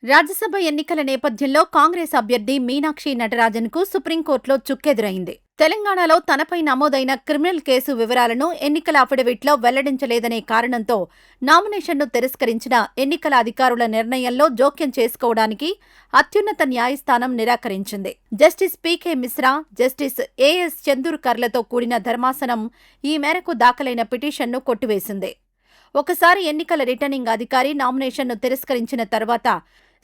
రాజ్యసభ ఎన్నికల నేపథ్యంలో కాంగ్రెస్ అభ్యర్థి మీనాక్షి నటరాజన్కు సుప్రీంకోర్టులో చుక్కెదురైంది. తెలంగాణలో తనపై నమోదైన క్రిమినల్ కేసు వివరాలను ఎన్నికల అఫిడవిట్లో వెల్లడించలేదనే కారణంతో నామినేషన్ను తిరస్కరించిన ఎన్నికల అధికారుల నిర్ణయంలో జోక్యం చేసుకోవడానికి అత్యున్నత న్యాయస్థానం నిరాకరించింది. జస్టిస్ పీకే మిశ్రా, జస్టిస్ ఏఎస్ చందూర్కర్లతో కూడిన ధర్మాసనం ఈ మేరకు దాఖలైన పిటిషన్ను కొట్టివేసింది. ఒకసారి ఎన్నికల రిటర్నింగ్ అధికారి నామినేషన్ను తిరస్కరించిన తర్వాత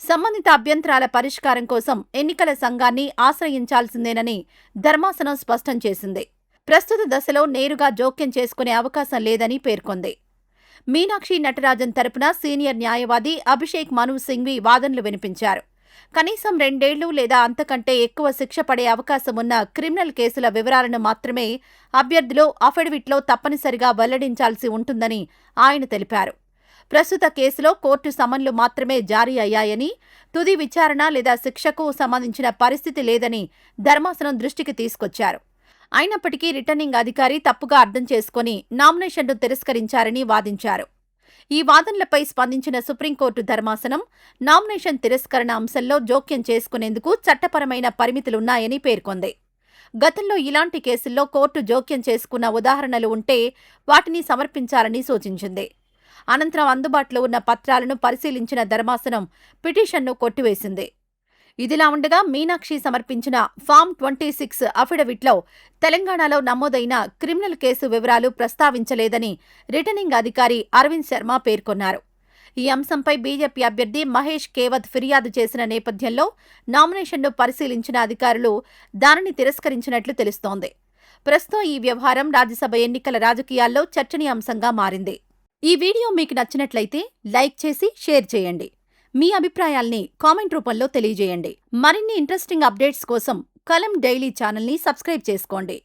సంబంధిత అభ్యంతరాల పరిష్కారం కోసం ఎన్నికల సంఘాన్ని ఆశ్రయించాల్సిందేనని ధర్మాసనం స్పష్టం చేసింది. ప్రస్తుత దశలో నేరుగా జోక్యం చేసుకునే అవకాశం లేదని పేర్కొంది. మీనాక్షి నటరాజన్ తరపున సీనియర్ న్యాయవాది అభిషేక్ మను సింఘ్వి వాదనలు వినిపించారు. కనీసం 2 ఏళ్లు లేదా అంతకంటే ఎక్కువ శిక్ష పడే అవకాశం ఉన్న క్రిమినల్ కేసుల వివరాలను మాత్రమే అభ్యర్థులు అఫిడవిట్లో తప్పనిసరిగా వెల్లడించాల్సి ఉంటుందని ఆయన తెలిపారు. ప్రస్తుత కేసులో కోర్టు సమన్లు మాత్రమే జారీ అయ్యాయని, తుది విచారణ లేదా శిక్షకు సంబంధించిన పరిస్థితి లేదని ధర్మాసనం దృష్టికి తీసుకొచ్చారు. అయినప్పటికీ రిటర్నింగ్ అధికారి తప్పుగా అర్థం చేసుకుని నామినేషన్ను తిరస్కరించారని వాదించారు. ఈ వాదనలపై స్పందించిన సుప్రీంకోర్టు ధర్మాసనం నామినేషన్ తిరస్కరణ అంశంలో జోక్యం చేసుకునేందుకు చట్టపరమైన పరిమితులున్నాయని పేర్కొంది. గతంలో ఇలాంటి కేసుల్లో కోర్టు జోక్యం చేసుకున్న ఉదాహరణలు ఉంటే వాటిని సమర్పించాలని సూచించింది. అనంతరం అందుబాటులో ఉన్న పత్రాలను పరిశీలించిన ధర్మాసనం పిటిషన్ను కొట్టివేసింది. ఇదిలా ఉండగా మీనాక్షి సమర్పించిన ఫామ్ 26 అఫిడవిట్లో తెలంగాణలో నమోదైన క్రిమినల్ కేసు వివరాలు ప్రస్తావించలేదని రిటర్నింగ్ అధికారి అరవింద్ శర్మ పేర్కొన్నారు. ఈ అంశంపై బీజేపీ అభ్యర్థి మహేష్ కేవత్ ఫిర్యాదు చేసిన నేపథ్యంలో నామినేషన్ను పరిశీలించిన అధికారులు దానిని తిరస్కరించినట్లు తెలుస్తోంది. ప్రస్తుతం ఈ వ్యవహారం రాజ్యసభ ఎన్నికల రాజకీయాల్లో చర్చనీయాంశంగా మారింది. ఈ వీడియో మీకు నచ్చినట్లయితే లైక్ చేసి షేర్ చేయండి. మీ అభిప్రాయాల్ని కామెంట్ రూపంలో తెలియజేయండి. మరిన్ని ఇంట్రెస్టింగ్ అప్డేట్స్ కోసం కలం డైలీ ఛానల్ని సబ్స్క్రైబ్ చేసుకోండి.